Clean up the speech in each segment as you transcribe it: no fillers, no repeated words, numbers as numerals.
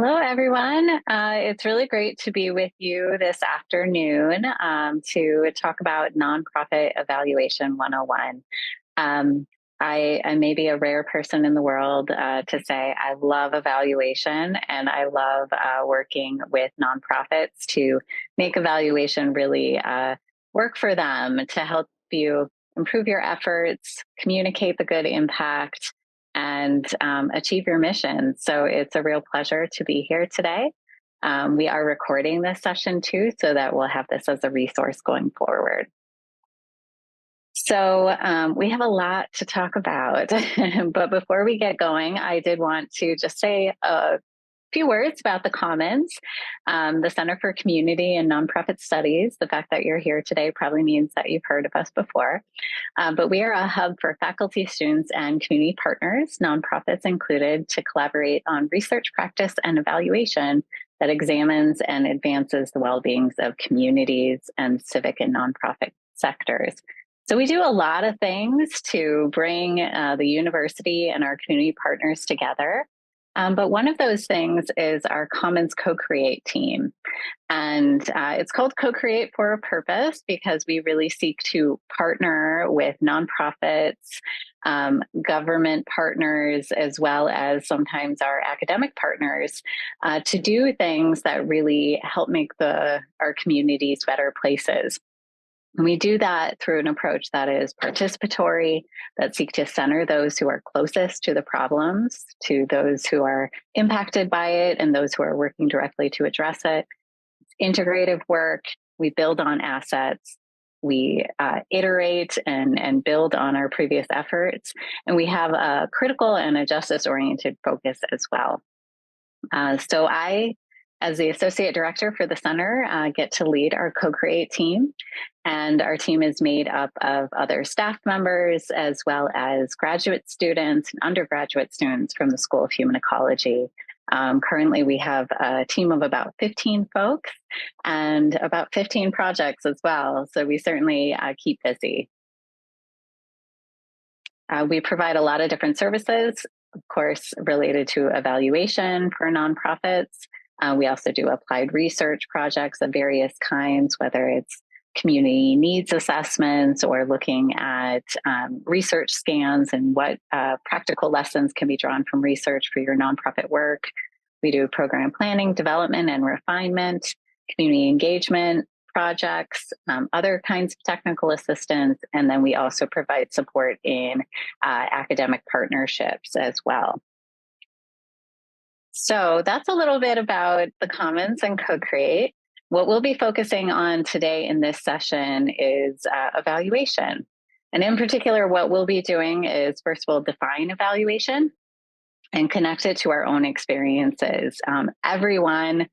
Hello, everyone. It's really great to be with you this afternoon to talk about Nonprofit Evaluation 101. Um, I may be a rare person in the world to say I love evaluation and I love working with nonprofits to make evaluation really work for them to help you improve your efforts, communicate the good impact, and achieve your mission. So it's a real pleasure to be here today. We are recording this session too, so that we'll have this as a resource going forward. So we have a lot to talk about, but before we get going, I did want to just say a few words about the Commons, the Center for Community and Nonprofit Studies. The fact that you're here today probably means that you've heard of us before, but we are a hub for faculty, students, and community partners, nonprofits included, to collaborate on research, practice, and evaluation that examines and advances the well-beings of communities and civic and nonprofit sectors. So we do a lot of things to bring the university and our community partners together. But one of those things is our Commons Co-Create team. And it's called Co-Create for a purpose because we really seek to partner with nonprofits, government partners, as well as sometimes our academic partners to do things that really help make our communities better places. And we do that through an approach that is participatory, that seek to center those who are closest to the problems, to those who are impacted by it, and those who are working directly to address it. It's integrative work. We build on assets. We iterate and build on our previous efforts. And we have a critical and a justice-oriented focus as well. So I, as the Associate Director for the Center, get to lead our Co-Create team. And our team is made up of other staff members, as well as graduate students and undergraduate students from the School of Human Ecology. Currently, we have a team of about 15 folks and about 15 projects as well. So we certainly keep busy. We provide a lot of different services, of course, related to evaluation for nonprofits. We also do applied research projects of various kinds, whether it's community needs assessments or looking at research scans and what practical lessons can be drawn from research for your nonprofit work. We do program planning, development, and refinement, community engagement projects, other kinds of technical assistance, and then we also provide support in academic partnerships as well. So that's a little bit about the Commons and Co-Create. What we'll be focusing on today in this session is evaluation. And in particular, what we'll be doing is first we'll define evaluation and connect it to our own experiences. Everyone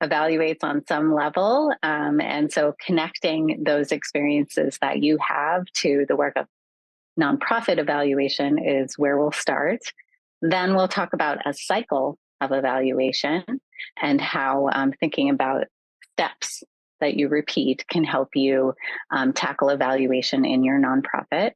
evaluates on some level. And so connecting those experiences that you have to the work of nonprofit evaluation is where we'll start. Then we'll talk about a cycle of evaluation and how thinking about steps that you repeat can help you tackle evaluation in your nonprofit.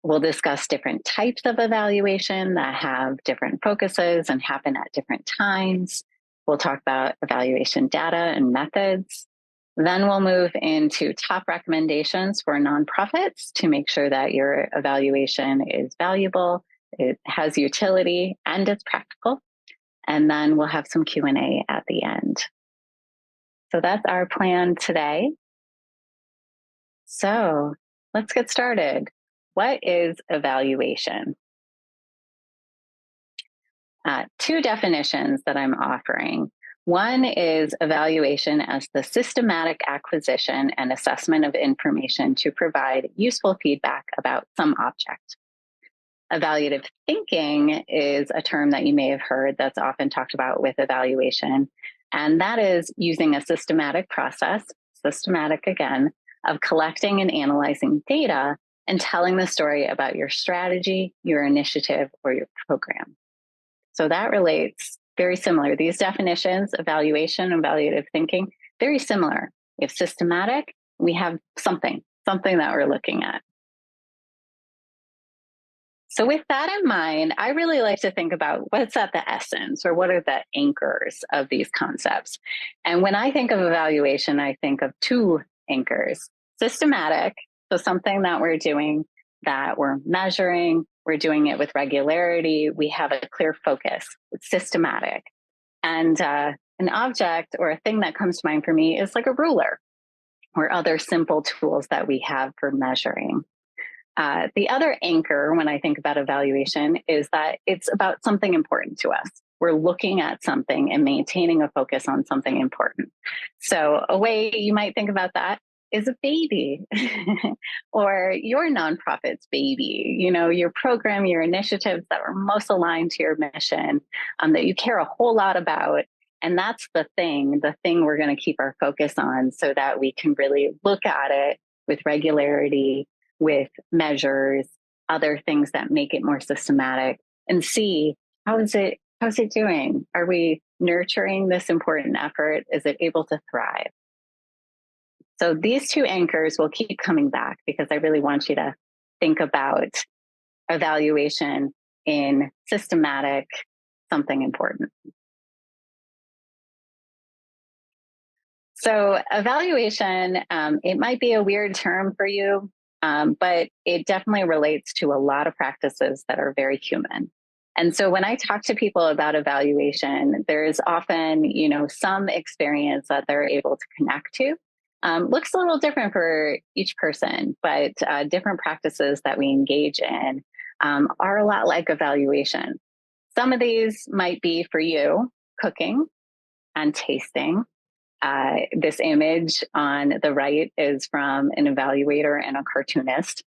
We'll discuss different types of evaluation that have different focuses and happen at different times. We'll talk about evaluation data and methods. Then we'll move into top recommendations for nonprofits to make sure that your evaluation is valuable, it has utility, and it's practical. And then we'll have some Q&A at the end. So that's our plan today. So let's get started. What is evaluation? Two definitions that I'm offering. One is evaluation as the systematic acquisition and assessment of information to provide useful feedback about some object. Evaluative thinking is a term that you may have heard that's often talked about with evaluation, and that is using a systematic process, systematic again, of collecting and analyzing data and telling the story about your strategy, your initiative, or your program. So that relates very similar. These definitions, evaluation and evaluative thinking, very similar. We have systematic, we have something that we're looking at. So, with that in mind, I really like to think about what's at the essence or what are the anchors of these concepts. And when I think of evaluation, I think of two anchors: systematic, so something that we're doing that we're measuring, we're doing it with regularity, we have a clear focus, it's systematic. And an object or a thing that comes to mind for me is like a ruler or other simple tools that we have for measuring. The other anchor when I think about evaluation is that it's about something important to us. We're looking at something and maintaining a focus on something important. So, a way you might think about that is a baby or your nonprofit's baby, your program, your initiatives that are most aligned to your mission, that you care a whole lot about. And that's the thing we're going to keep our focus on so that we can really look at it with regularity, with measures, other things that make it more systematic, and see how's it doing? Are we nurturing this important effort? Is it able to thrive? So these two anchors will keep coming back because I really want you to think about evaluation in systematic, something important. So, evaluation, it might be a weird term for you, but it definitely relates to a lot of practices that are very human. And so, when I talk to people about evaluation, there's often, some experience that they're able to connect to. Looks a little different for each person, but different practices that we engage in are a lot like evaluation. Some of these might be for you cooking and tasting. This image on the right is from an evaluator and a cartoonist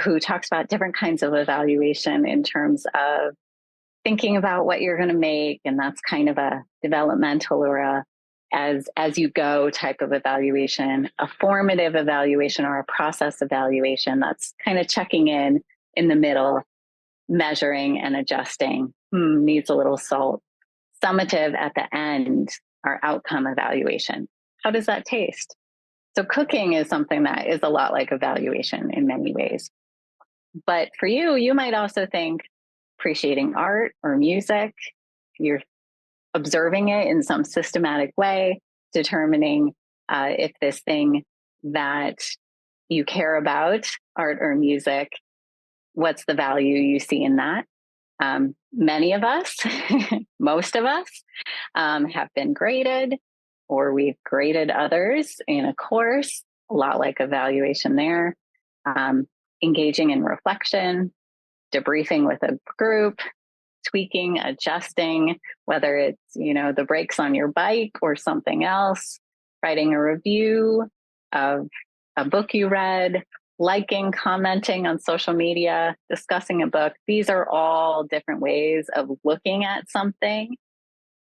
who talks about different kinds of evaluation in terms of thinking about what you're going to make, and that's kind of a developmental or a as you go type of evaluation, a formative evaluation or a process evaluation that's kind of checking in the middle, measuring and adjusting. Needs a little salt. Summative at the end, our outcome evaluation. How does that taste? So, cooking is something that is a lot like evaluation in many ways. But for you, you might also think appreciating art or music. You're observing it in some systematic way, determining if this thing that you care about, art or music, what's the value you see in that. Many of us, most of us, have been graded or we've graded others in a course, a lot like evaluation there. Um, Engaging in reflection, debriefing with a group, tweaking, adjusting, whether it's, the brakes on your bike or something else, writing a review of a book you read, liking, commenting on social media, discussing a book. These are all different ways of looking at something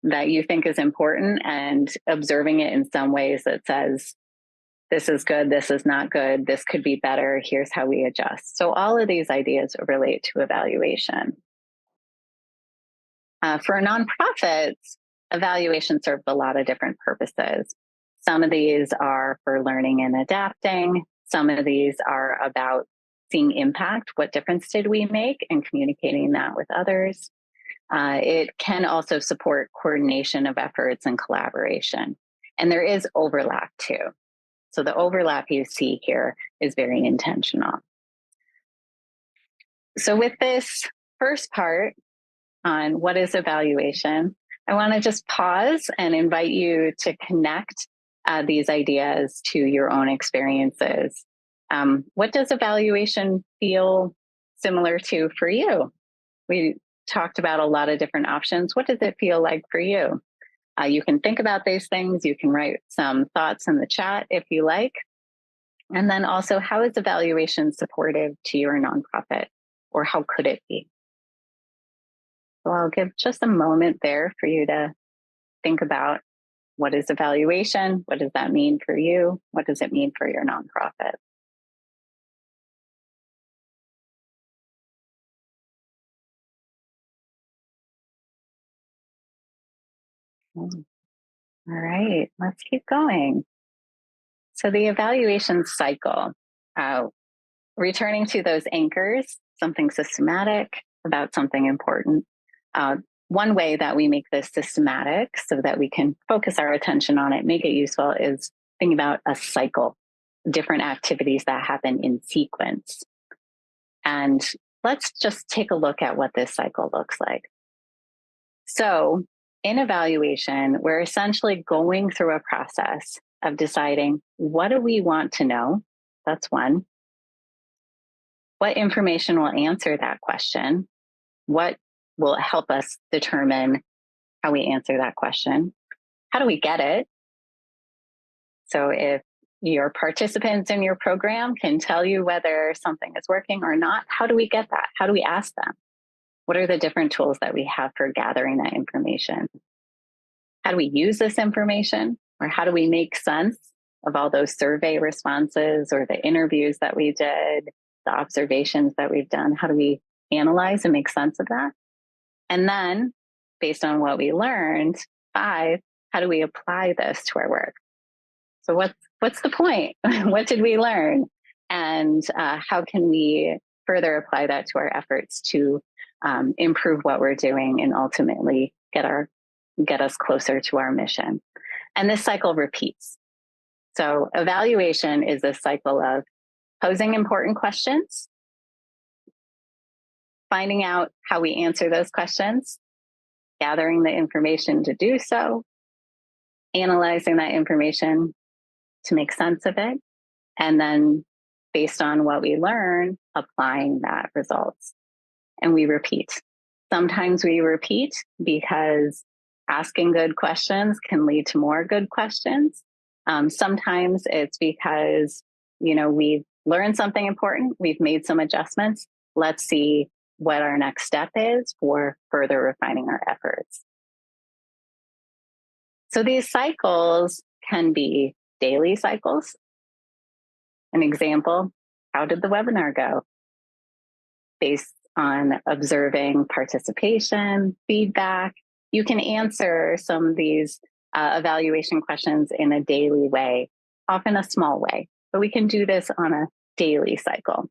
that you think is important and observing it in some ways that says, this is good, this is not good, this could be better, here's how we adjust. So all of these ideas relate to evaluation. For nonprofits, evaluation serves a lot of different purposes. Some of these are for learning and adapting. Some of these are about seeing impact. What difference did we make, and communicating that with others? It can also support coordination of efforts and collaboration. And there is overlap too. So the overlap you see here is very intentional. So with this first part, on what is evaluation, I want to just pause and invite you to connect these ideas to your own experiences. What does evaluation feel similar to for you? We talked about a lot of different options. What does it feel like for you? You can think about these things. You can write some thoughts in the chat if you like. And then also, how is evaluation supportive to your nonprofit, or how could it be? So I'll give just a moment there for you to think about what is evaluation? What does that mean for you? What does it mean for your nonprofit? Mm. All right, let's keep going. So the evaluation cycle, uh, returning to those anchors, something systematic about something important. One way that we make this systematic so that we can focus our attention on it, make it useful, is thinking about a cycle, different activities that happen in sequence. And let's just take a look at what this cycle looks like. So in evaluation, we're essentially going through a process of deciding, what do we want to know? That's one. What information will answer that question? What will help us determine how we answer that question? How do we get it? So if your participants in your program can tell you whether something is working or not, how do we get that? How do we ask them? What are the different tools that we have for gathering that information? How do we use this information? Or how do we make sense of all those survey responses or the interviews that we did, the observations that we've done? How do we analyze and make sense of that? And then, based on what we learned, 5, how do we apply this to our work? So what's the point? What did we learn? And how can we further apply that to our efforts to improve what we're doing and ultimately get us closer to our mission? And this cycle repeats. So evaluation is a cycle of posing important questions, finding out how we answer those questions, gathering the information to do so, analyzing that information to make sense of it, and then based on what we learn, applying that results. And we repeat. Sometimes we repeat because asking good questions can lead to more good questions. Sometimes it's because, we've learned something important, we've made some adjustments. Let's see what our next step is for further refining our efforts. So these cycles can be daily cycles. An example, how did the webinar go? Based on observing participation, feedback, you can answer some of these evaluation questions in a daily way, often a small way, but we can do this on a daily cycle.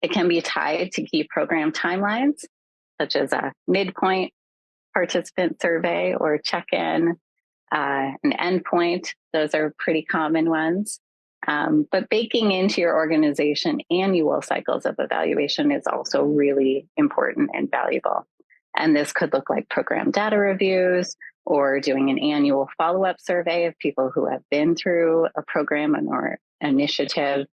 It can be tied to key program timelines, such as a midpoint participant survey or check-in, an endpoint. Those are pretty common ones. But baking into your organization annual cycles of evaluation is also really important and valuable. And this could look like program data reviews or doing an annual follow-up survey of people who have been through a program or initiative.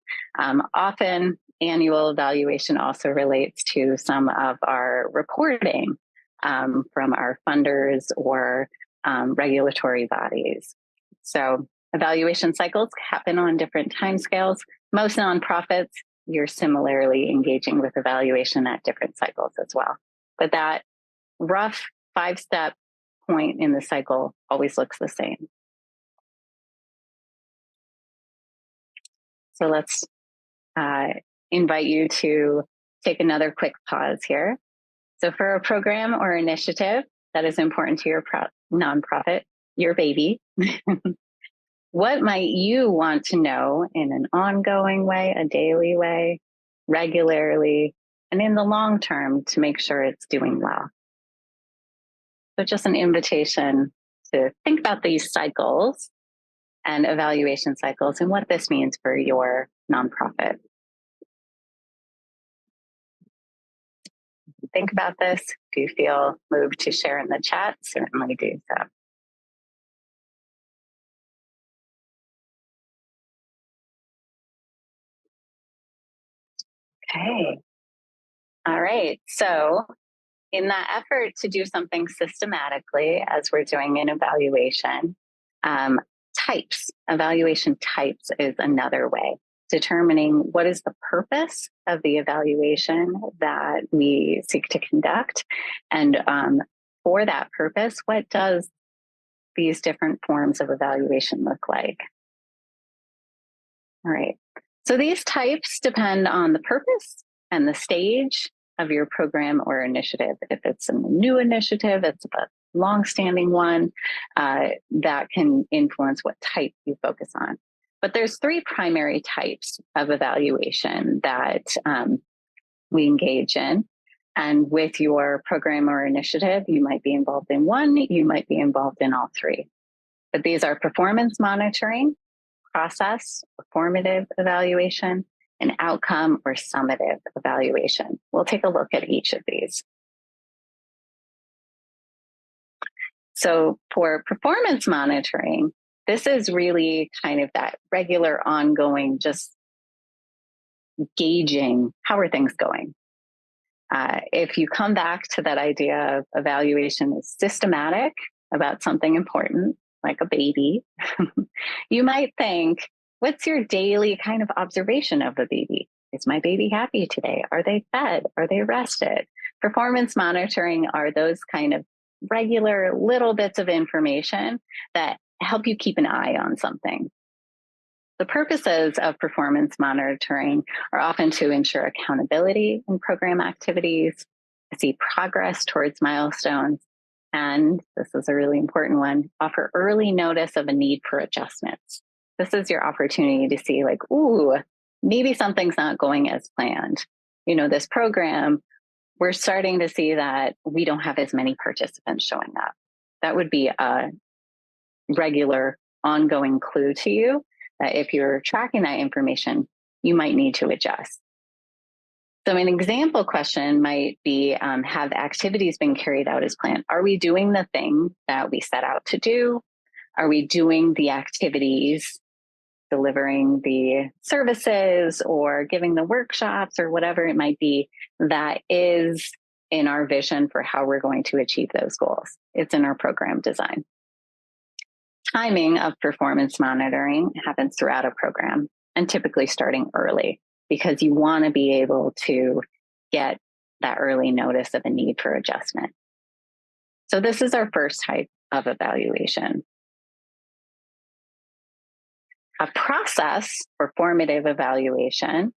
Often annual evaluation also relates to some of our reporting from our funders or regulatory bodies. So evaluation cycles happen on different timescales. Most nonprofits, you're similarly engaging with evaluation at different cycles as well. But that rough 5-step point in the cycle always looks the same. So let's invite you to take another quick pause here. So for a program or initiative that is important to your nonprofit, your baby, what might you want to know in an ongoing way, a daily way, regularly, and in the long term to make sure it's doing well? So just an invitation to think about these cycles and evaluation cycles and what this means for your nonprofit. Think about this. If you feel moved to share in the chat, certainly do so. Okay. All right. So in that effort to do something systematically, as we're doing an evaluation, evaluation types is another way. Determining what is the purpose of the evaluation that we seek to conduct. And for that purpose, what does these different forms of evaluation look like? All right. So these types depend on the purpose and the stage of your program or initiative. If it's a new initiative, it's a long-standing one, that can influence what type you focus on. But there's 3 primary types of evaluation that we engage in. And with your program or initiative, you might be involved in one, you might be involved in all three. But these are performance monitoring, process or formative evaluation, and outcome or summative evaluation. We'll take a look at each of these. So for performance monitoring, this is really kind of that regular, ongoing, just gauging how are things going. If you come back to that idea of evaluation is systematic about something important, like a baby, you might think, what's your daily kind of observation of the baby? Is my baby happy today? Are they fed? Are they rested? Performance monitoring are those kind of regular little bits of information that help you keep an eye on something. The purposes of performance monitoring are often to ensure accountability in program activities, to see progress towards milestones, and this is a really important one, offer early notice of a need for adjustments. This is your opportunity to see like, ooh, maybe something's not going as planned. You know, this program, we're starting to see that we don't have as many participants showing up. That would be a regular ongoing clue to you that if you're tracking that information, you might need to adjust. So an example question might be, have activities been carried out as planned? Are we doing the thing that we set out to do? Are we doing the activities, delivering the services or giving the workshops or whatever it might be that is in our vision for how we're going to achieve those goals? It's in our program design. Timing of performance monitoring happens throughout a program and typically starting early because you want to be able to get that early notice of a need for adjustment. So this is our first type of evaluation. A process or formative evaluation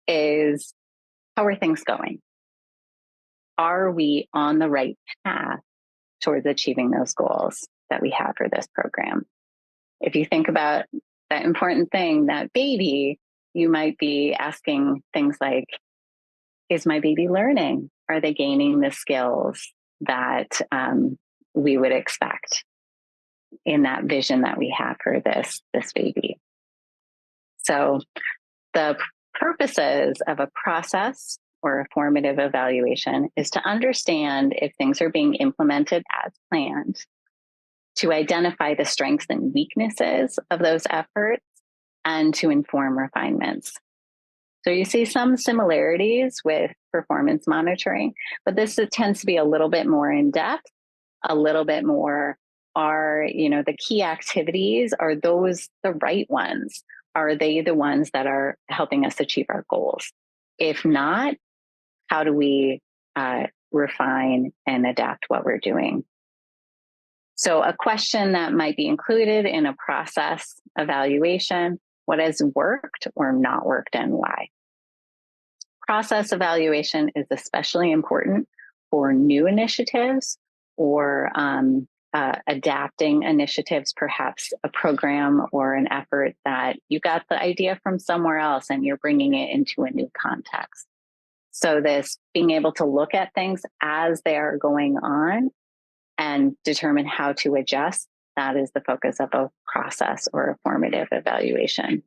is, how are things going? Are we on the right path towards achieving those goals that we have for this program? If you think about that important thing, that baby, you might be asking things like, is my baby learning? Are they gaining the skills that we would expect in that vision that we have for this baby? So the purposes of a process or a formative evaluation is to understand if things are being implemented as planned, to identify the strengths and weaknesses of those efforts, and to inform refinements. So you see some similarities with performance monitoring, but this tends to be a little bit more in depth, a little bit more the key activities, are those the right ones? Are they the ones that are helping us achieve our goals? If not, how do we refine and adapt what we're doing? So a question that might be included in a process evaluation: what has worked or not worked and why? Process evaluation is especially important for new initiatives or adapting initiatives, perhaps a program or an effort that you got the idea from somewhere else and you're bringing it into a new context. So this being able to look at things as they are going on and determine how to adjust, that is the focus of a process or a formative evaluation.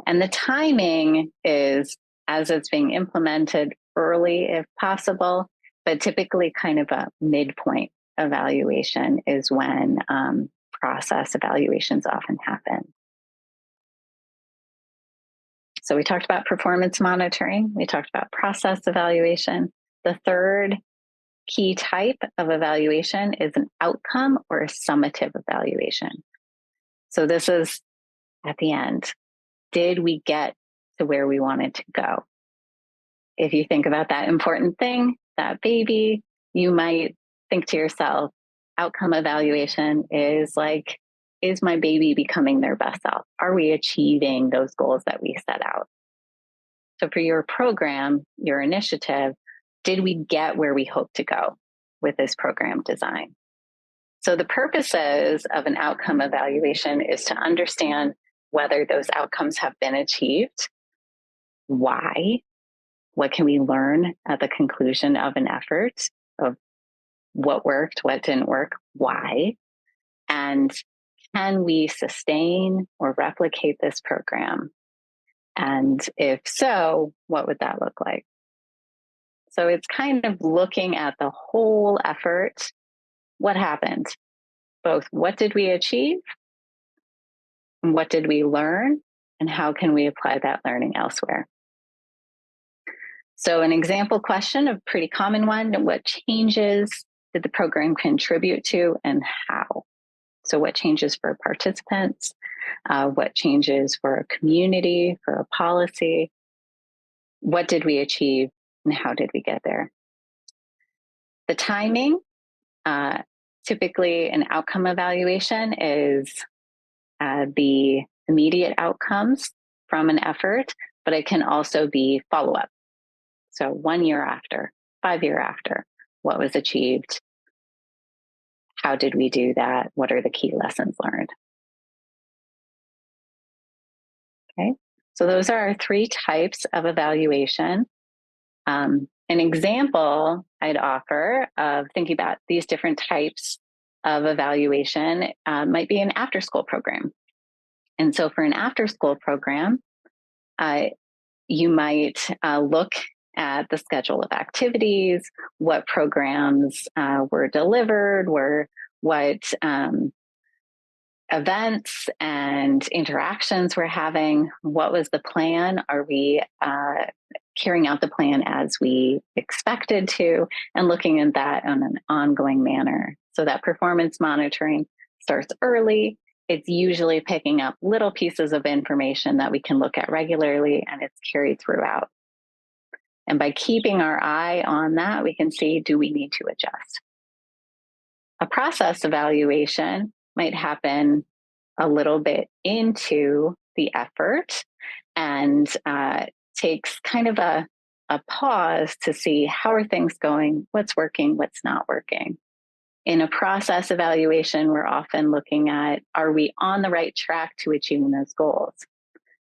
And the timing is as it's being implemented early if possible, but typically kind of a midpoint evaluation is when process evaluations often happen. So we talked about performance monitoring, we talked about process evaluation. The third key type of evaluation is an outcome or a summative evaluation. So this is at the end. Did we get to where we wanted to go? If you think about that important thing, that baby, you might think to yourself, outcome evaluation is like, is my baby becoming their best self? Are we achieving those goals that we set out? So for your program, your initiative, did we get where we hope to go with this program design? So the purposes of an outcome evaluation is to understand whether those outcomes have been achieved, why, What can we learn at the conclusion of an effort, of what worked, what didn't work, why? And can we sustain or replicate this program? And if so, what would that look like? So it's kind of looking at the whole effort. What happened? Both what did we achieve? And what did we learn? And how can we apply that learning elsewhere? So an example question, a pretty common one, what changes did the program contribute to and how? So what changes for participants? What changes for a community, for a policy? What did we achieve and how did we get there? The timing, typically an outcome evaluation is the immediate outcomes from an effort, but it can also be follow-up. So 1 year after, 5 year after, what was achieved? How did we do that? What are the key lessons learned? Okay, so those are our 3 types of evaluation. An example I'd offer of thinking about these different types of evaluation might be an after-school program. And so for an after-school program, you might look at the schedule of activities, what programs were delivered, what events and interactions we're having, what was the plan? Are we carrying out the plan as we expected to, and looking at that on an ongoing manner. So that performance monitoring starts early. It's usually picking up little pieces of information that we can look at regularly, and it's carried throughout. And by keeping our eye on that, we can see, do we need to adjust? A process evaluation might happen a little bit into the effort and takes kind of a pause to see how are things going, what's working, what's not working. In a process evaluation, we're often looking at, are we on the right track to achieving those goals?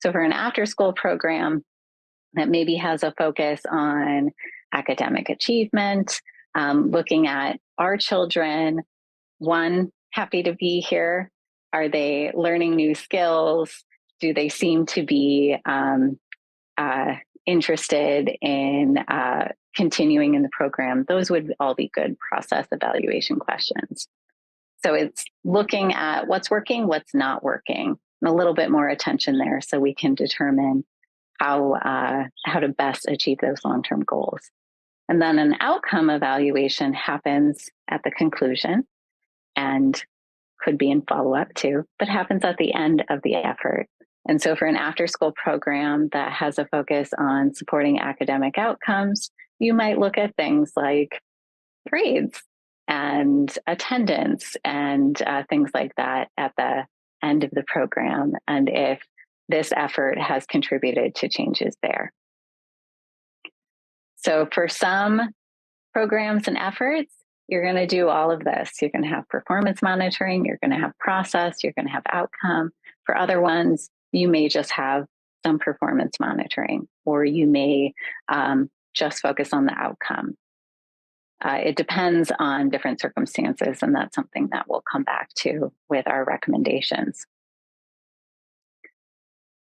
So for an after-school program that maybe has a focus on academic achievement, looking at our children, one, happy to be here. Are they learning new skills? Do they seem to be interested in continuing in the program? Those would all be good process evaluation questions. So it's looking at what's working, what's not working, and a little bit more attention there so we can determine how to best achieve those long-term goals. And then an outcome evaluation happens at the conclusion and could be in follow-up too, but happens at the end of the effort. And so for an after-school program that has a focus on supporting academic outcomes, you might look at things like grades and attendance and things like that at the end of the program, and if this effort has contributed to changes there. So for some programs and efforts, you're going to do all of this. You're going to have performance monitoring, you're going to have process, you're going to have outcome. For other ones, you may just have some performance monitoring, or you may just focus on the outcome. It depends on different circumstances, and that's something that we'll come back to with our recommendations.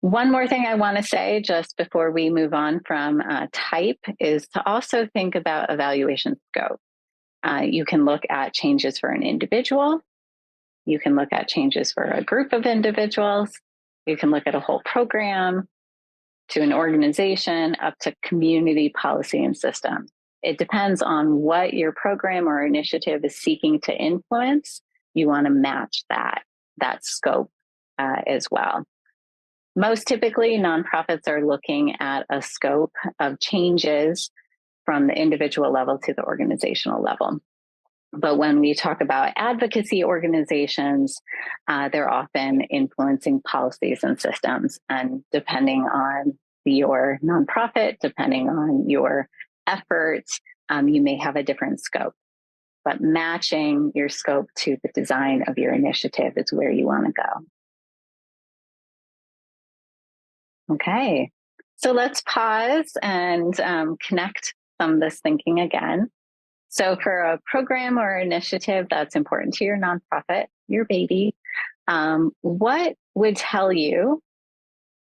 One more thing I want to say just before we move on from type is to also think about evaluation scope. You can look at changes for an individual. You can look at changes for a group of individuals. You can look at a whole program, to an organization, up to community policy and systems. It depends on what your program or initiative is seeking to influence. You want to match that scope as well. Most typically, nonprofits are looking at a scope of changes from the individual level to the organizational level. But when we talk about advocacy organizations, they're often influencing policies and systems. And depending on your nonprofit, depending on your efforts, you may have a different scope. But matching your scope to the design of your initiative is where you want to go. Okay, So let's pause and connect some of this thinking again. So for a program or initiative that's important to your nonprofit, your baby, what would tell you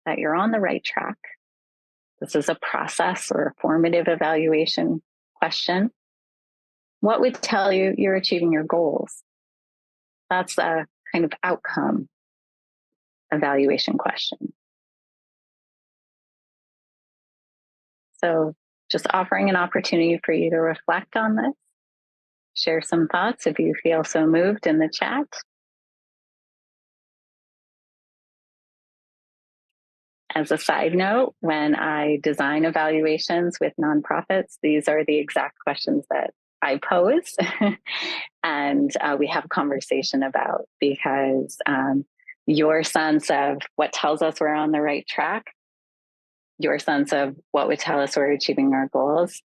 that you're on the right track? This is a process or a formative evaluation question. What would tell you you're achieving your goals? That's a kind of outcome evaluation question. So just offering an opportunity for you to reflect on this, share some thoughts if you feel so moved in the chat. As a side note, when I design evaluations with nonprofits, these are the exact questions that I pose and we have a conversation about, because your sense of what tells us we're on the right track, your sense of what would tell us we're achieving our goals,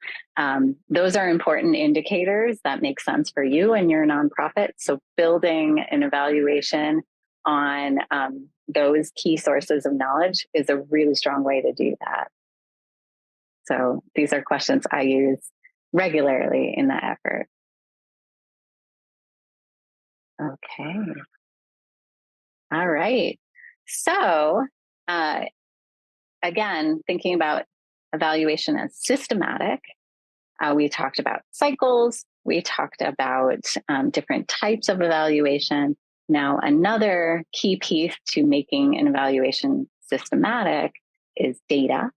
those are important indicators that make sense for you and your nonprofit. So building an evaluation on those key sources of knowledge is a really strong way to do that. So these are questions I use regularly in that effort. Okay. All right. So again, thinking about evaluation as systematic, we talked about cycles. We talked about different types of evaluation. Now, another key piece to making an evaluation systematic is data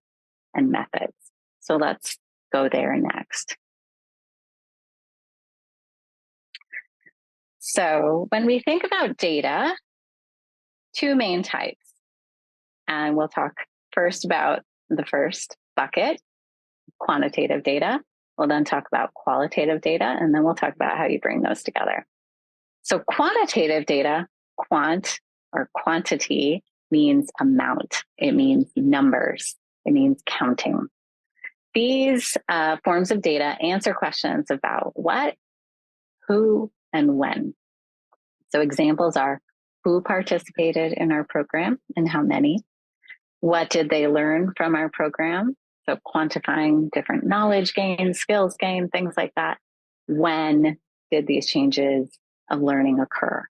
and methods. So let's go there next. So when we think about data, two main types, and we'll talk first about the first bucket, quantitative data. We'll then talk about qualitative data, and then we'll talk about how you bring those together. So quantitative data, quant or quantity, means amount. It means numbers. It means counting. These forms of data answer questions about what, who, and when. So examples are: who participated in our program and how many? What did they learn from our program? So quantifying different knowledge gains, skills gain, things like that. When did these changes of learning occur?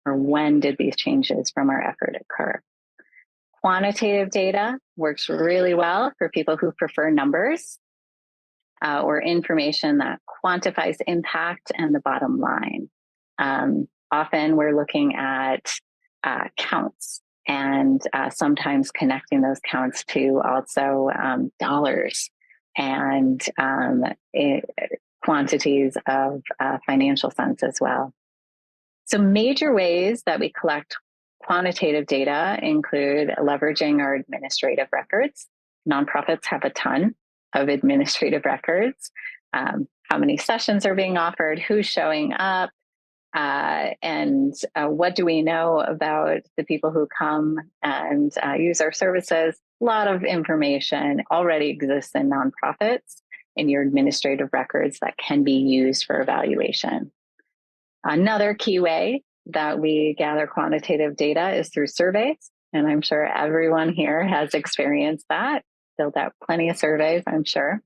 Or when did these changes from our effort occur? Quantitative data works really well for people who prefer numbers or information that quantifies impact and the bottom line. Often we're looking at counts, and sometimes connecting those counts to also dollars and quantities of financial sense as well. So major ways that we collect quantitative data include leveraging our administrative records. Nonprofits have a ton of administrative records. How many sessions are being offered, who's showing up, and what do we know about the people who come and use our services. A lot of information already exists in nonprofits in your administrative records that can be used for evaluation. Another key way that we gather quantitative data is through surveys. And I'm sure everyone here has experienced that, filled out plenty of surveys, I'm sure.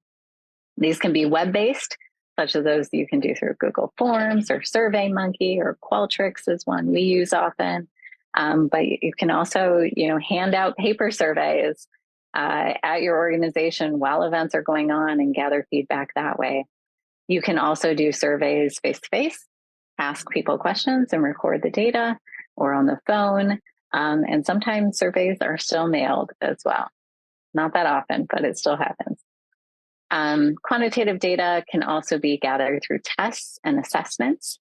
These can be web-based, such as those you can do through Google Forms or SurveyMonkey, or Qualtrics is one we use often. But you can also, hand out paper surveys at your organization while events are going on and gather feedback that way. You can also do surveys face-to-face, ask people questions and record the data, or on the phone. And sometimes surveys are still mailed as well. Not that often, but it still happens. Quantitative data can also be gathered through tests and assessments.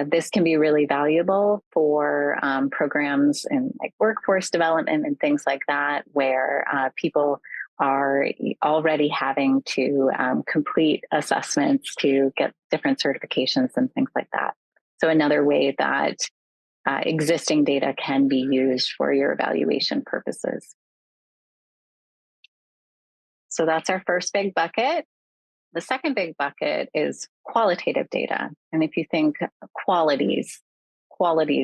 This can be really valuable for programs in like workforce development and things like that, where people are already having to complete assessments to get different certifications and things like that. So another way that existing data can be used for your evaluation purposes. So that's our first big bucket. The second big bucket is qualitative data. And if you think qualities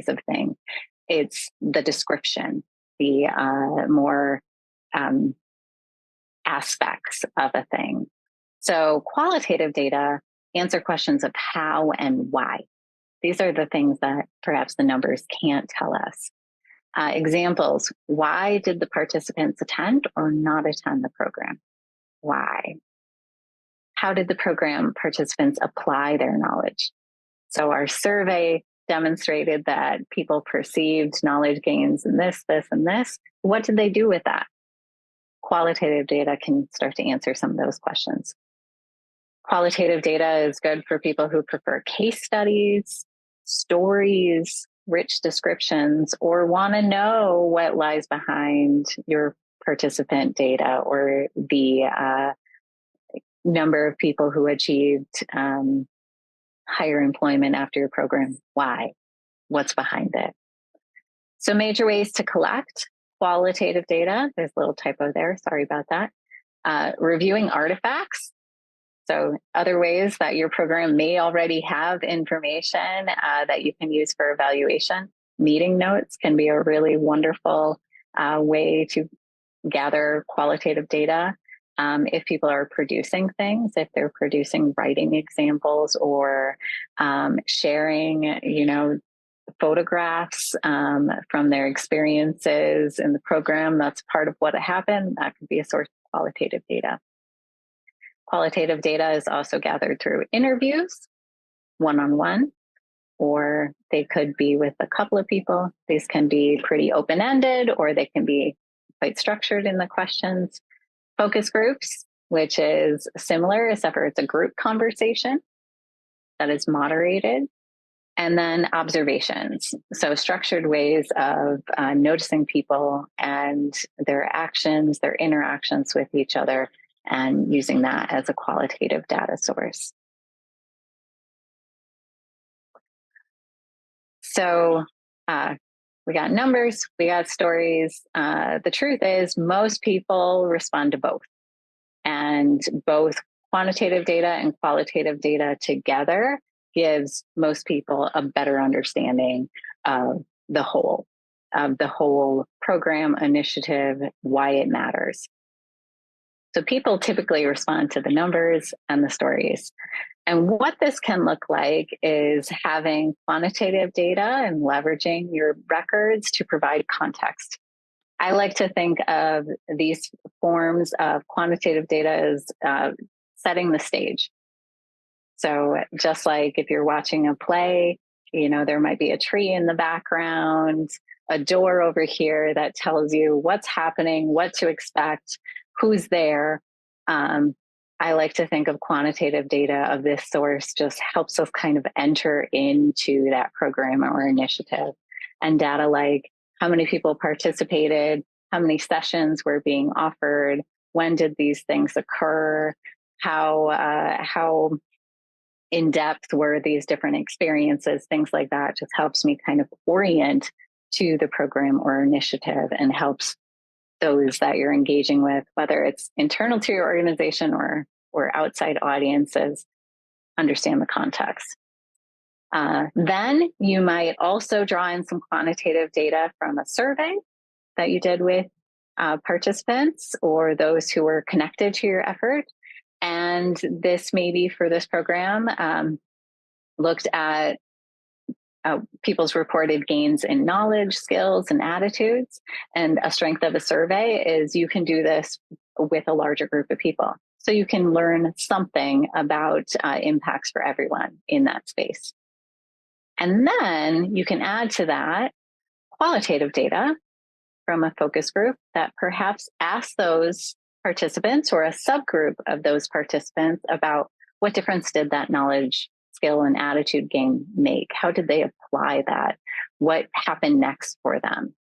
of things, it's the description, the more aspects of a thing. So qualitative data answer questions of how and why. These are the things that perhaps the numbers can't tell us. Examples: why did the participants attend or not attend the program? Why? How did the program participants apply their knowledge? So our survey demonstrated that people perceived knowledge gains in this, this, and this. What did they do with that? Qualitative data can start to answer some of those questions. Qualitative data is good for people who prefer case studies, stories, rich descriptions, or want to know what lies behind your participant data or the number of people who achieved higher employment after your program. Why? What's behind it? So major ways to collect qualitative data. There's a little typo there. Sorry about that. Reviewing artifacts. So other ways that your program may already have information that you can use for evaluation. Meeting notes can be a really wonderful way to gather qualitative data. If people are producing things, if they're producing writing examples or sharing, photographs from their experiences in the program, that's part of what happened. That could be a source of qualitative data. Qualitative data is also gathered through interviews, one-on-one, or they could be with a couple of people. These can be pretty open-ended, or they can be quite structured in the questions. Focus groups, which is similar, except for it's a group conversation that is moderated. And then observations. So structured ways of noticing people and their actions, their interactions with each other, and using that as a qualitative data source. So we got numbers, we got stories. The truth is most people respond to both. And both quantitative data and qualitative data together gives most people a better understanding of the whole program, initiative, why it matters. So people typically respond to the numbers and the stories. And what this can look like is having quantitative data and leveraging your records to provide context. I like to think of these forms of quantitative data as setting the stage. So just like if you're watching a play, there might be a tree in the background, a door over here that tells you what's happening, what to expect, who's there. I like to think of quantitative data of this source just helps us kind of enter into that program or initiative. And data like how many people participated, how many sessions were being offered, when did these things occur, how in depth were these different experiences, things like that just helps me kind of orient to the program or initiative and helps those that you're engaging with, whether it's internal to your organization or outside audiences, understand the context. Then you might also draw in some quantitative data from a survey that you did with participants or those who were connected to your effort. And this maybe for this program looked at people's reported gains in knowledge, skills, and attitudes. And a strength of a survey is you can do this with a larger group of people. So you can learn something about impacts for everyone in that space. And then you can add to that qualitative data from a focus group that perhaps asks those participants or a subgroup of those participants about what difference did that knowledge, skill, and attitude gain make? How did they apply that? What happened next for them?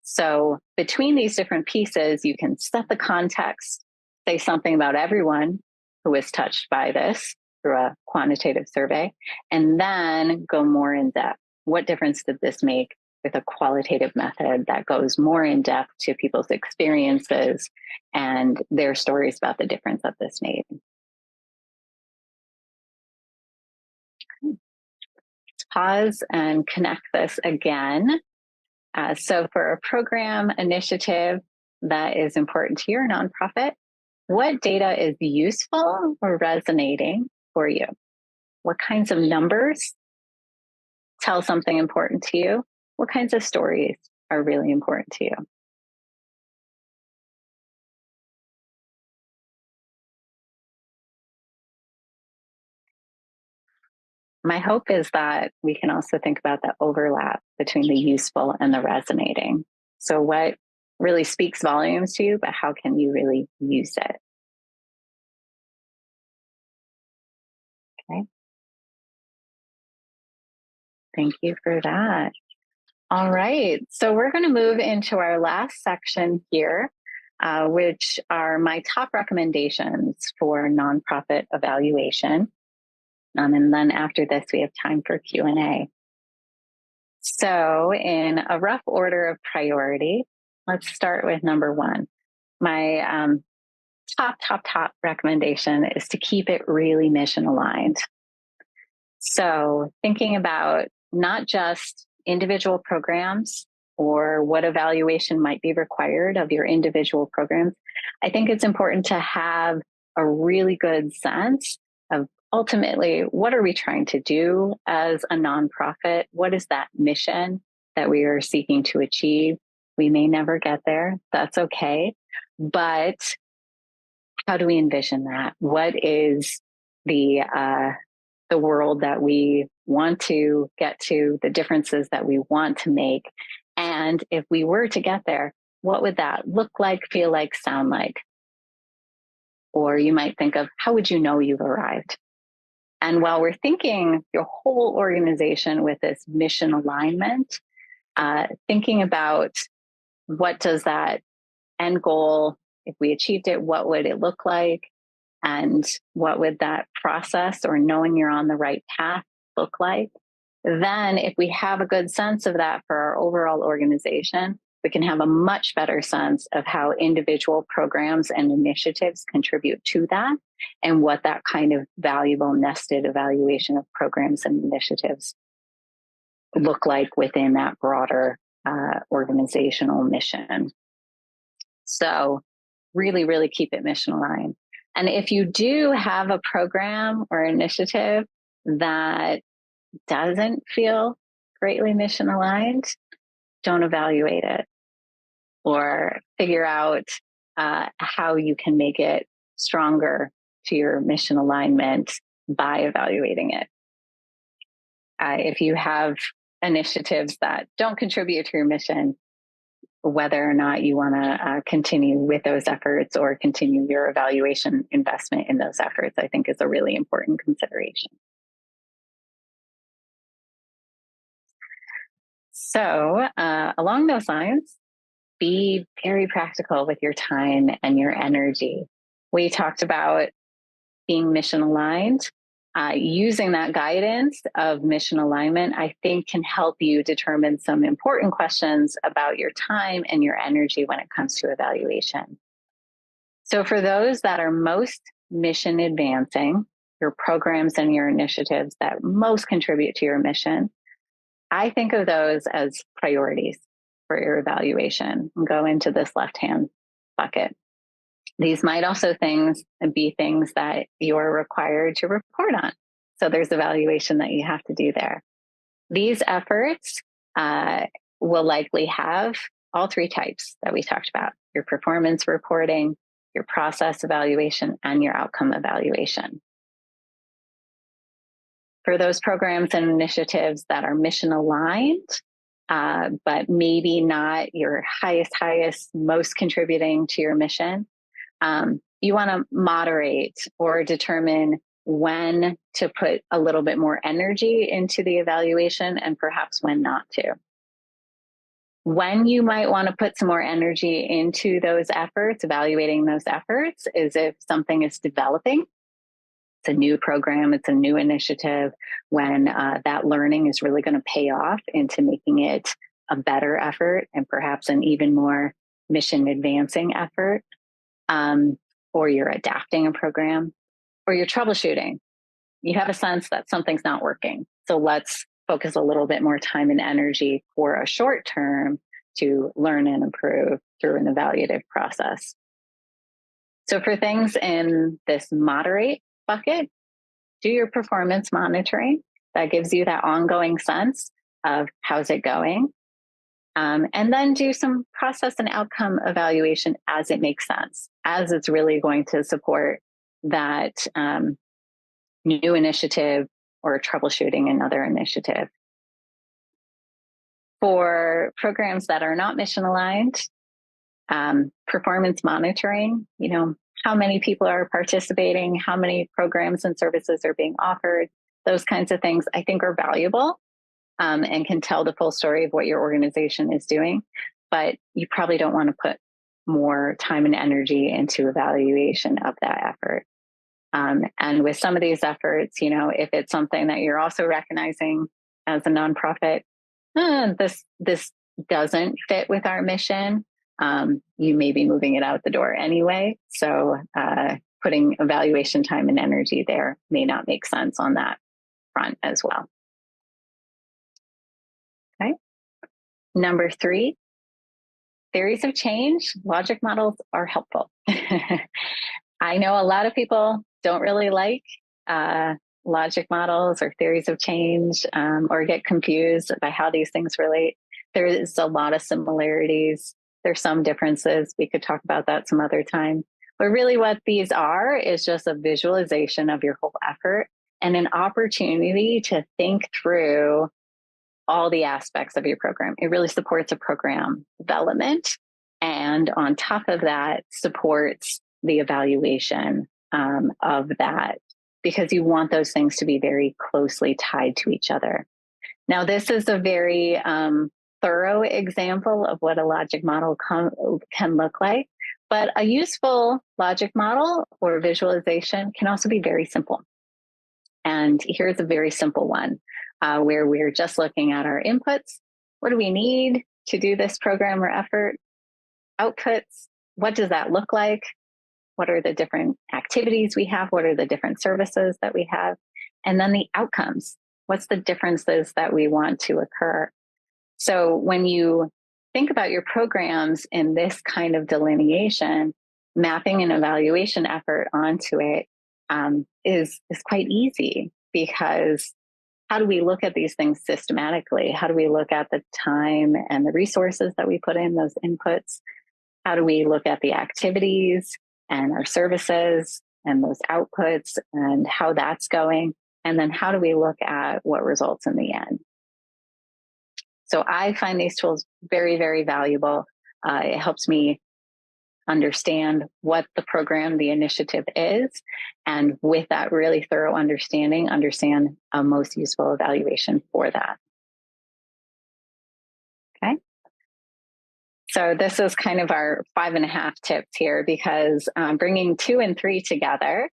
So between these different pieces, you can set the context, say something about everyone who was touched by this through a quantitative survey, and then go more in depth. What difference did this make with a qualitative method that goes more in depth to people's experiences and their stories about the difference that this made? Let's pause and connect this again. So for a program initiative that is important to your nonprofit, What data is useful or resonating for you? What kinds of numbers tell something important to you? What kinds of stories are really important to you? My hope is that we can also think about the overlap between the useful and the resonating. So, what really speaks volumes to you, but how can you really use it? Okay, thank you for that. All right, so we're going to move into our last section here, which are my top recommendations for nonprofit evaluation. And then after this, we have time for Q&A. So, in a rough order of priority, let's start with number one. My top recommendation is to keep it really mission aligned. So, thinking about not just individual programs or what evaluation might be required of your individual programs, I think it's important to have a really good sense of ultimately what are we trying to do as a nonprofit? What is that mission that we are seeking to achieve? We may never get there. That's okay. But how do we envision that? What is the world that we want to get to, the differences that we want to make? And if we were to get there, what would that look like, feel like, sound like? Or you might think of how would you know you've arrived? And while we're thinking your whole organization with this mission alignment, thinking about what does that end goal, if we achieved it, what would it look like? And what would that process or knowing you're on the right path look like? Then, if we have a good sense of that for our overall organization, we can have a much better sense of how individual programs and initiatives contribute to that and what that kind of valuable nested evaluation of programs and initiatives look like within that broader organizational mission. So, really keep it mission aligned. And if you do have a program or initiative that doesn't feel greatly mission aligned, don't evaluate it or figure out how you can make it stronger to your mission alignment by evaluating it. If you have initiatives that don't contribute to your mission, whether or not you want to continue with those efforts or continue your evaluation investment in those efforts, I think is a really important consideration. So, along those lines, be very practical with your time and your energy. We talked about being mission aligned. Using that guidance of mission alignment, I think can help you determine some important questions about your time and your energy when it comes to evaluation. So, for those that are most mission advancing, your programs and your initiatives that most contribute to your mission, I think of those as priorities for your evaluation and go into this left hand bucket. These might also be things that you're required to report on. So there's evaluation that you have to do there. These efforts will likely have all three types that we talked about: your performance reporting, your process evaluation, and your outcome evaluation. For those programs and initiatives that are mission aligned, but maybe not your highest, most contributing to your mission, you want to moderate or determine when to put a little bit more energy into the evaluation and perhaps when not to. When you might want to put some more energy into those efforts, evaluating those efforts, is if something is developing. It's a new program, it's a new initiative, when that learning is really going to pay off into making it a better effort and perhaps an even more mission advancing effort. Or you're adapting a program, or you're troubleshooting. You have a sense that something's not working. So let's focus a little bit more time and energy for a short term to learn and improve through an evaluative process. So for things in this moderate bucket, do your performance monitoring. That gives you that ongoing sense of how's it going. And then do some process and outcome evaluation as it makes sense, as it's really going to support that new initiative or troubleshooting another initiative. For programs that are not mission aligned, performance monitoring, how many people are participating, how many programs and services are being offered, those kinds of things I think are valuable and can tell the full story of what your organization is doing. But you probably don't want to put more time and energy into evaluation of that effort. And with some of these efforts, if it's something that you're also recognizing as a nonprofit, this doesn't fit with our mission, you may be moving it out the door anyway. So putting evaluation time and energy there may not make sense on that front as well. Okay. Number 3, theories of change, logic models are helpful. I know a lot of people don't really like logic models or theories of change or get confused by how these things relate. There is a lot of similarities. There's some differences. We could talk about that some other time. But really what these are is just a visualization of your whole effort and an opportunity to think through all the aspects of your program. It really supports a program development. And on top of that, supports the evaluation of that, because you want those things to be very closely tied to each other. Now, this is a very thorough example of what a logic model can look like, but a useful logic model or visualization can also be very simple. And here's a very simple one where we're just looking at our inputs. What do we need to do this program or effort? Outputs, what does that look like? What are the different activities we have? What are the different services that we have? And then the outcomes. What's the differences that we want to occur? So when you think about your programs in this kind of delineation, mapping an evaluation effort onto it is quite easy, because how do we look at these things systematically? How do we look at the time and the resources that we put in those inputs? How do we look at the activities and our services and those outputs and how that's going? And then how do we look at what results in the end? So I find these tools very, very valuable. It helps me understand what the program, the initiative is, and with that really thorough understand a most useful evaluation for that. Okay. So this is kind of our 5.5 tips here, because bringing 2 and 3 together,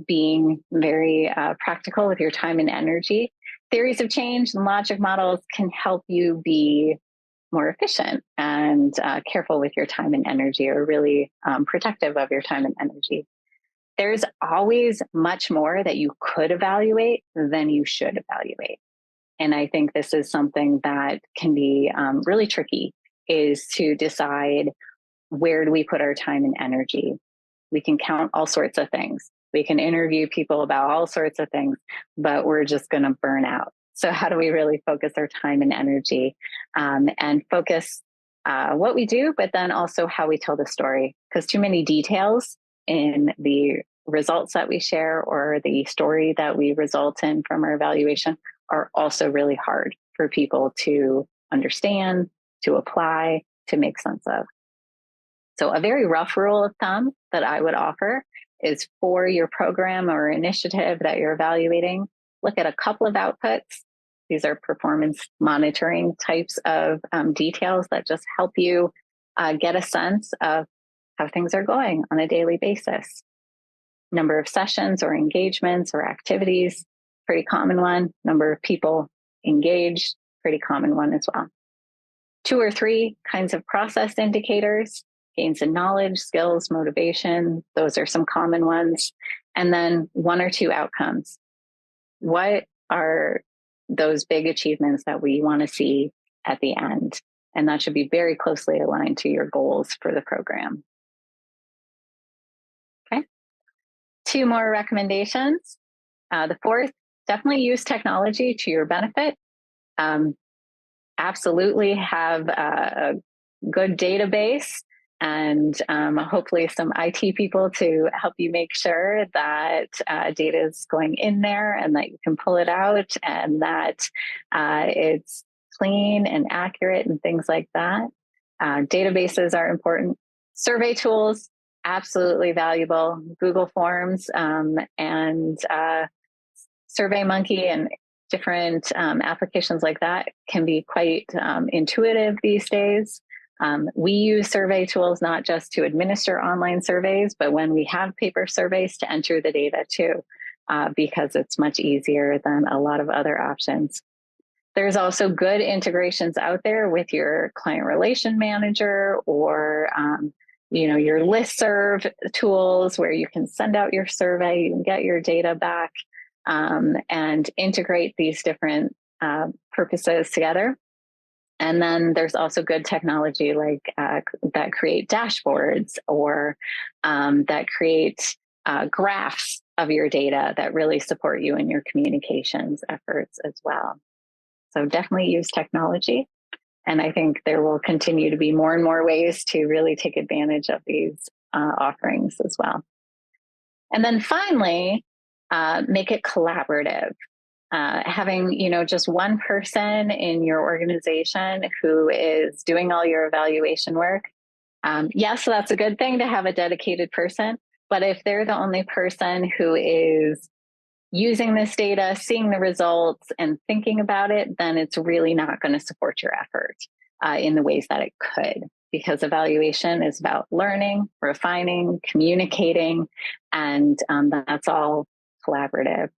being very practical with your time and energy, theories of change and logic models can help you be more efficient and careful with your time and energy, or really protective of your time and energy. There's always much more that you could evaluate than you should evaluate. And I think this is something that can be really tricky, is to decide, where do we put our time and energy? We can count all sorts of things. We can interview people about all sorts of things, but we're just going to burn out. So how do we really focus our time and energy and focus what we do, but then also how we tell the story? Because too many details in the results that we share or the story that we result in from our evaluation are also really hard for people to understand, to apply, to make sense of. So a very rough rule of thumb that I would offer is, for your program or initiative that you're evaluating, look at a couple of outputs. These are performance monitoring types of details that just help you get a sense of how things are going on a daily basis. Number of sessions or engagements or activities, pretty common one. Number of people engaged, pretty common one as well. 2 or 3 kinds of process indicators: gains in knowledge, skills, motivation. Those are some common ones. And then 1 or 2 outcomes. What are those big achievements that we want to see at the end? And that should be very closely aligned to your goals for the program. Two more recommendations. The fourth, definitely use technology to your benefit. Absolutely have a good database and hopefully some IT people to help you make sure that data is going in there and that you can pull it out and that it's clean and accurate and things like that. Databases are important. Survey tools, absolutely valuable. Google Forms and SurveyMonkey and different applications like that can be quite intuitive these days. We use survey tools not just to administer online surveys, but when we have paper surveys to enter the data too, because it's much easier than a lot of other options. There's also good integrations out there with your client relation manager or your listserv tools where you can send out your survey, you can get your data back, and integrate these different purposes together. And then there's also good technology like that create dashboards or that create graphs of your data that really support you in your communications efforts as well. So definitely use technology. And I think there will continue to be more and more ways to really take advantage of these offerings as well. And then finally, make it collaborative. Having just one person in your organization who is doing all your evaluation work. Yes, that's a good thing to have a dedicated person, but if they're the only person who is using this data, seeing the results and thinking about it, then it's really not going to support your effort in the ways that it could, because evaluation is about learning, refining, communicating, and that's all collaborative.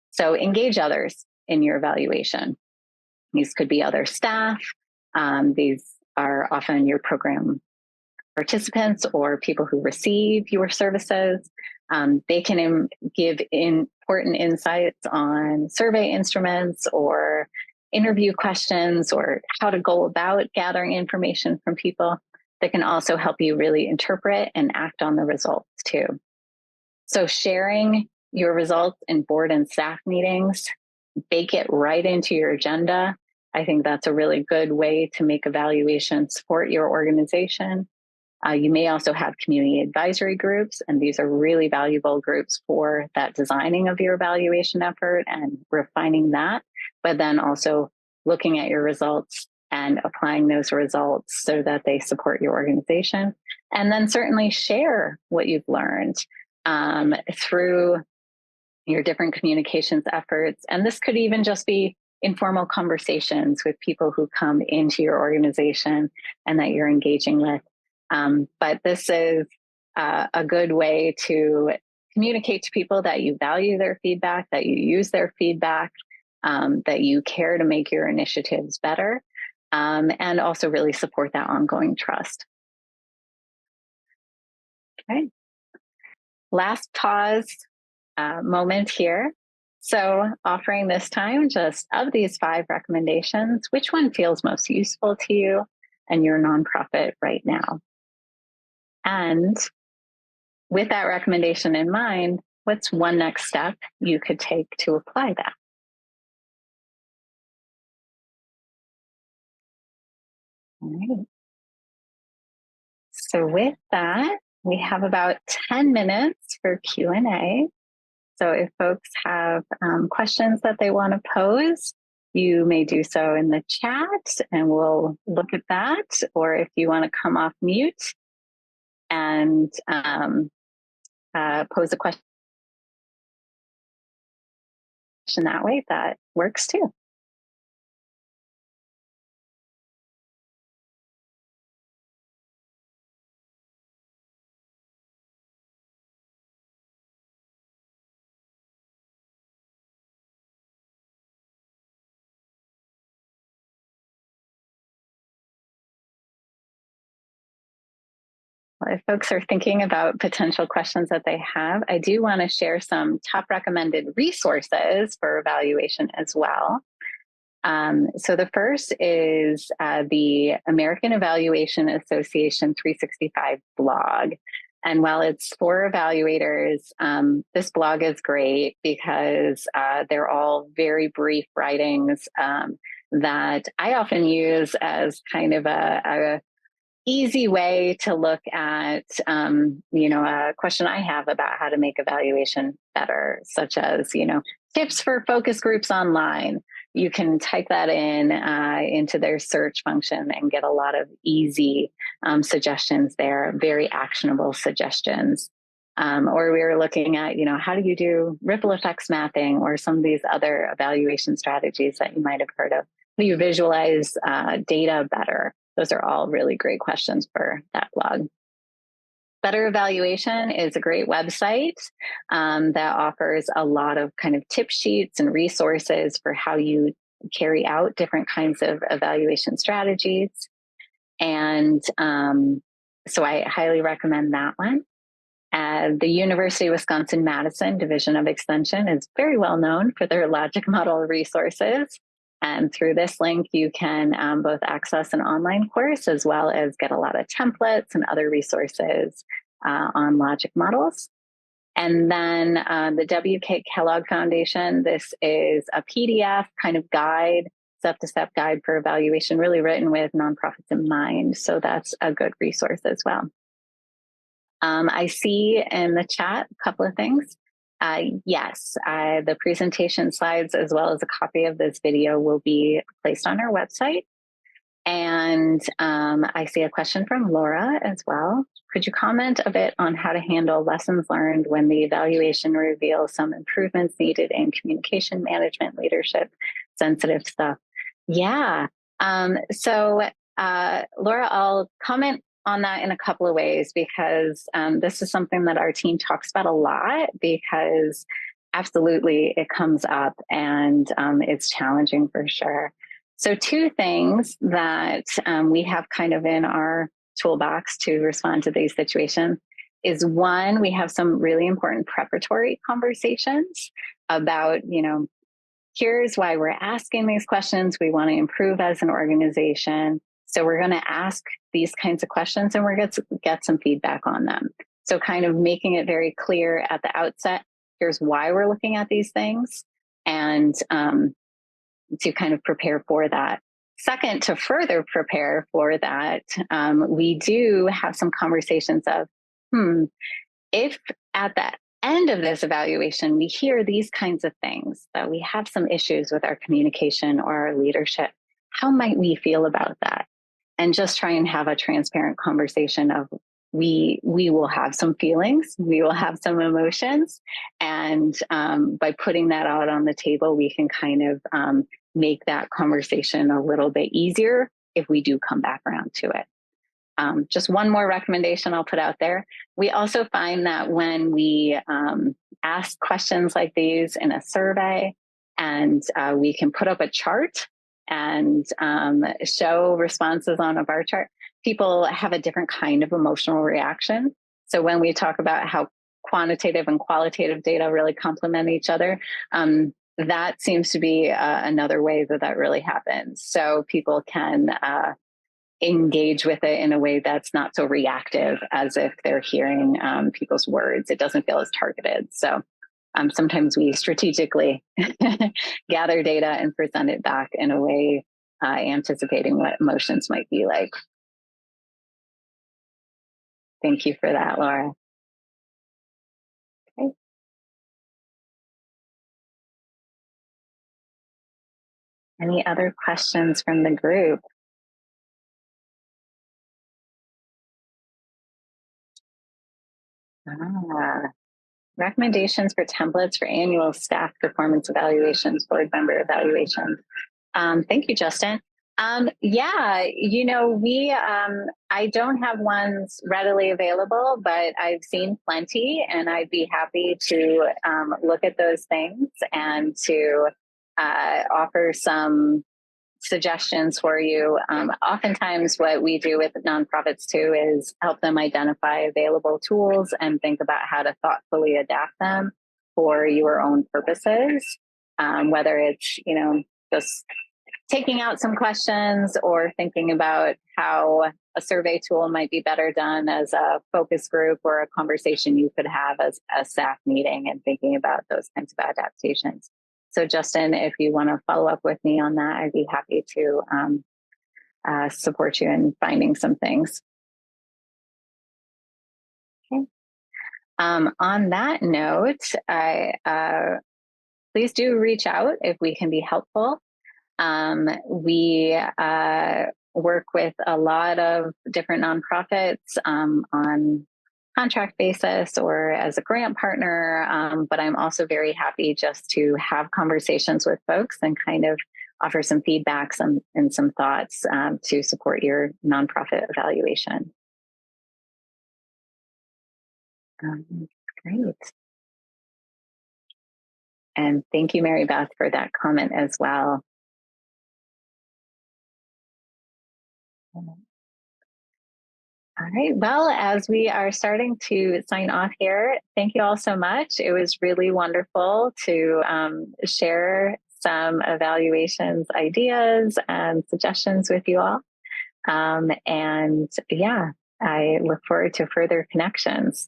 So engage others in your evaluation. These could be other staff. These are often your program participants or people who receive your services. They can give important insights on survey instruments or interview questions or how to go about gathering information from people. That can also help you really interpret and act on the results too. So sharing your results in board and staff meetings, bake it right into your agenda. I think that's a really good way to make evaluation support your organization. You may also have community advisory groups, and these are really valuable groups for that designing of your evaluation effort and refining that, but then also looking at your results and applying those results so that they support your organization. And then certainly share what you've learned through your different communications efforts. And this could even just be informal conversations with people who come into your organization and that you're engaging with. But this is a good way to communicate to people that you value their feedback, that you use their feedback, that you care to make your initiatives better, and also really support that ongoing trust. Okay. Last pause moment here. So offering this time just of these 5 recommendations, which one feels most useful to you and your nonprofit right now? And with that recommendation in mind, what's one next step you could take to apply that? All right. So with that, we have about 10 minutes for Q&A. So if folks have questions that they want to pose, you may do so in the chat and we'll look at that. Or if you want to come off mute and pose a question that way, that works too. Well, if folks are thinking about potential questions that they have, I do want to share some top recommended resources for evaluation as well. So the first is the American Evaluation Association 365 blog. And while it's for evaluators, this blog is great because they're all very brief writings that I often use as kind of a easy way to look at, a question I have about how to make evaluation better, such as, tips for focus groups online. You can type that in into their search function and get a lot of easy suggestions there, very actionable suggestions. Or we were looking at, how do you do ripple effects mapping or some of these other evaluation strategies that you might have heard of? How do you visualize data better? Those are all really great questions for that blog. Better Evaluation is a great website that offers a lot of kind of tip sheets and resources for how you carry out different kinds of evaluation strategies. And so I highly recommend that one. The University of Wisconsin-Madison Division of Extension is very well known for their logic model resources. And through this link, you can both access an online course as well as get a lot of templates and other resources on logic models. And then the W.K. Kellogg Foundation, this is a PDF kind of guide, step-to-step guide for evaluation, really written with nonprofits in mind. So that's a good resource as well. I see in the chat a couple of things. Yes, the presentation slides as well as a copy of this video will be placed on our website. And I see a question from Laura as well. Could you comment a bit on how to handle lessons learned when the evaluation reveals some improvements needed in communication management, leadership, sensitive stuff? Yeah. So Laura, I'll comment on that in a couple of ways because this is something that our team talks about a lot because absolutely it comes up and it's challenging for sure. So two things that we have kind of in our toolbox to respond to these situations is one, we have some really important preparatory conversations about, here's why we're asking these questions. We want to improve as an organization. So we're going to ask these kinds of questions and we're going to get some feedback on them. So kind of making it very clear at the outset, here's why we're looking at these things and to kind of prepare for that. Second, to further prepare for that, we do have some conversations of, if at the end of this evaluation, we hear these kinds of things, that we have some issues with our communication or our leadership, how might we feel about that? And just try and have a transparent conversation of we will have some feelings, we will have some emotions. And by putting that out on the table, we can kind of make that conversation a little bit easier if we do come back around to it. Just one more recommendation I'll put out there. We also find that when we ask questions like these in a survey and we can put up a chart and show responses on a bar chart, people have a different kind of emotional reaction. So when we talk about how quantitative and qualitative data really complement each other, that seems to be another way that really happens. So people can engage with it in a way that's not so reactive as if they're hearing people's words. It doesn't feel as targeted. So sometimes we strategically gather data and present it back in a way anticipating what emotions might be like. Thank you for that, Laura. Okay. Any other questions from the group? Recommendations for templates for annual staff performance evaluations, board member evaluations. Thank you, Justin. Yeah, I don't have ones readily available, but I've seen plenty and I'd be happy to look at those things and to offer some suggestions for you. Oftentimes what we do with nonprofits too is help them identify available tools and think about how to thoughtfully adapt them for your own purposes, whether it's, just taking out some questions or thinking about how a survey tool might be better done as a focus group or a conversation you could have as a staff meeting and thinking about those kinds of adaptations. So Justin, if you want to follow up with me on that, I'd be happy to support you in finding some things. Okay. On that note, please do reach out if we can be helpful. We work with a lot of different nonprofits on contract basis or as a grant partner, but I'm also very happy just to have conversations with folks and kind of offer some feedback and some thoughts to support your nonprofit evaluation. Great. And thank you, Mary Beth, for that comment as well. All right. Well, as we are starting to sign off here, thank you all so much. It was really wonderful to share some evaluations, ideas, and suggestions with you all. And yeah, I look forward to further connections.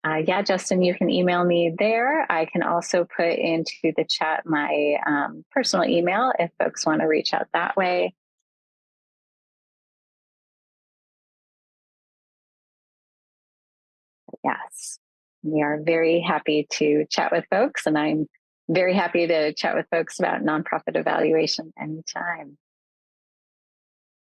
Yeah, Justin, you can email me there. I can also put into the chat my personal email if folks want to reach out that way. Yes, we are very happy to chat with folks, and I'm very happy to chat with folks about nonprofit evaluation anytime.